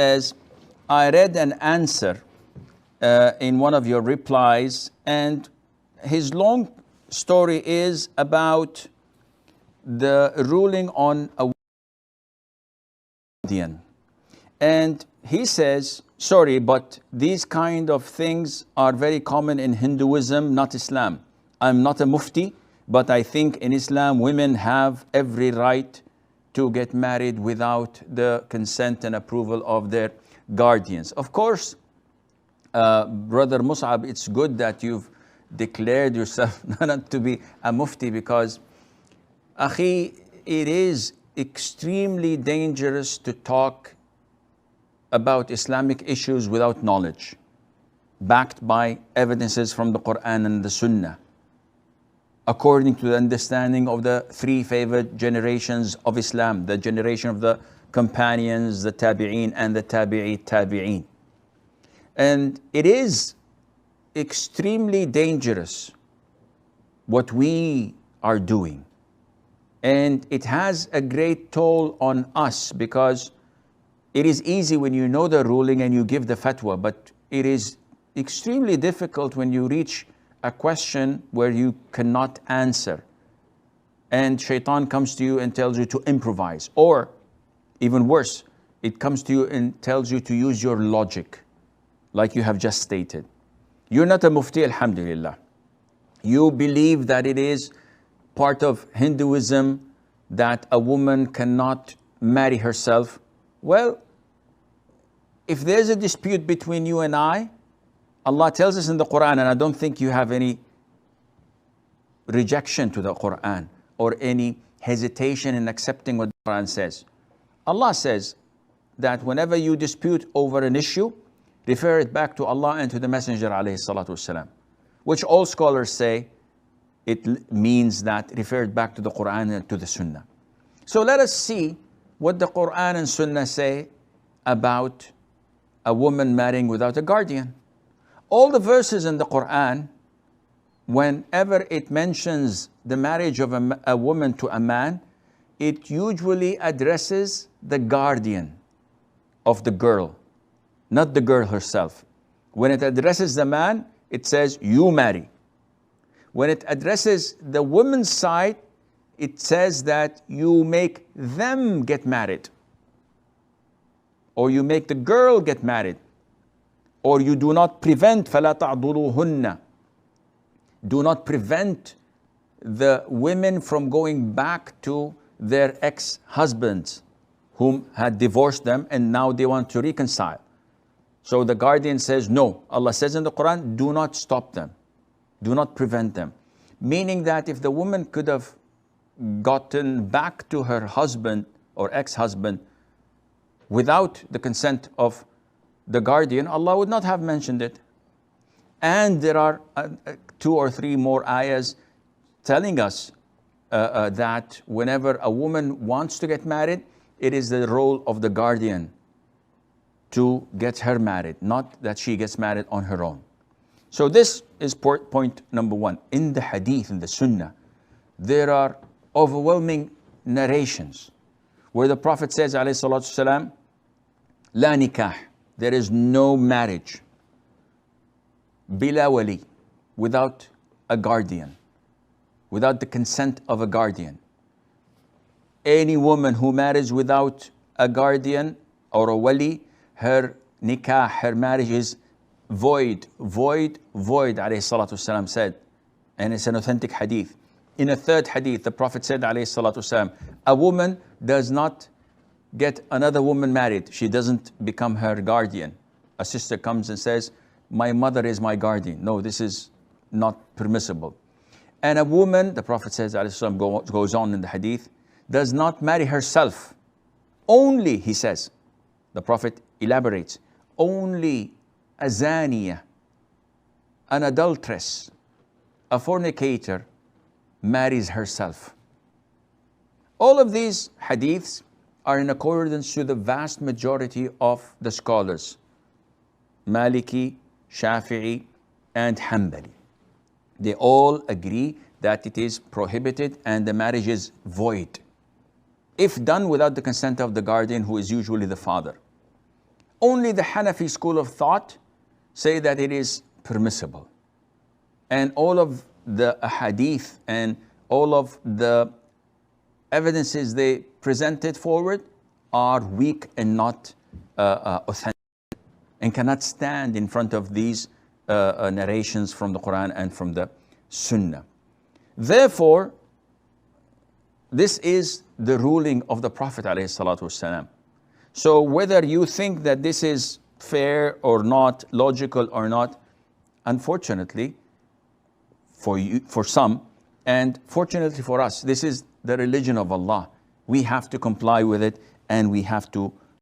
says, I read an answer in one of your replies, and his long story is about the ruling on a guardian. And he says, sorry, but these kind of things are very common in Hinduism, not Islam. I'm not a mufti, but I think in Islam women have every right to get married without the consent and approval of their guardians. Of course, Brother Mus'ab, it's good that you've declared yourself not to be a mufti, because, akhi, it is extremely dangerous to talk about Islamic issues without knowledge, backed by evidences from the Qur'an and the Sunnah, according to the understanding of the three favored generations of Islam, the generation of the companions, the Tabiʿeen, and the Tabiʿeen. And it is extremely dangerous what we are doing. And it has a great toll on us, because it is easy when you know the ruling and you give the fatwa, but it is extremely difficult when you reach a question where you cannot answer. And Shayṭān comes to you and tells you to improvise. Or, even worse, it comes to you and tells you to use your logic, like you have just stated. You're not a mufti, alhamdulillah. You believe that it is part of Hinduism that a woman cannot marry herself. Well, if there's a dispute between you and I, Allah tells us in the Qur'an, and I don't think you have any rejection to the Qur'an or any hesitation in accepting what the Qur'an says. Allah says that whenever you dispute over an issue, refer it back to Allah and to the Messenger alayhi salatu wasalam, which all scholars say it means that refer it back to the Qur'an and to the Sunnah. So let us see what the Qur'an and Sunnah say about a woman marrying without a guardian. All the verses in the Qur'an, whenever it mentions the marriage of a woman to a man, it usually addresses the guardian of the girl, not the girl herself. When it addresses the man, it says, you marry. When it addresses the woman's side, it says that you make them get married, or you make the girl get married, or you do not prevent, فَلَا تَعْضُلُوهُنَّ. Do not prevent the women from going back to their ex-husbands whom had divorced them and now they want to reconcile. So the guardian says, no. Allah says in the Quran, do not stop them. Do not prevent them. Meaning that if the woman could have gotten back to her husband or ex-husband without the consent of the guardian, Allah would not have mentioned it. And there are 2 or 3 more ayahs telling us that whenever a woman wants to get married, it is the role of the guardian to get her married, not that she gets married on her own. So this is point number 1. In the hadith, in the sunnah, there are overwhelming narrations where the Prophet says, alayhi salatu wasalam, la nikah, there is no marriage, bila wali, without a guardian, without the consent of a guardian. Any woman who marries without a guardian or a wali, her nikah, her marriage is void, void, void, alayhi salatu wasalam said. And it's an authentic hadith. In a third hadith, the Prophet said, alayhi salatu wasalam, a woman does not get another woman married. She doesn't become her guardian. A sister comes and says, my mother is my guardian. No, this is not permissible. And a woman, the Prophet says, alayhi salam, goes on in the hadith, does not marry herself. Only, he says, the Prophet elaborates, only a zaniya, an adulteress, a fornicator marries herself. All of these hadiths are in accordance to the vast majority of the scholars, Maliki, Shafi'i, and Hanbali. They all agree that it is prohibited and the marriage is void, if done without the consent of the guardian, who is usually the father. Only the Hanafi school of thought say that it is permissible. And all of the ahadith and all of the evidences they presented forward are weak and not authentic, and cannot stand in front of these narrations from the Qur'an and from the Sunnah. Therefore, this is the ruling of the Prophet ﷺ. So whether you think that this is fair or not, logical or not, unfortunately for you, for some, and fortunately for us, this is the religion of Allah. We have to comply with it, and we have to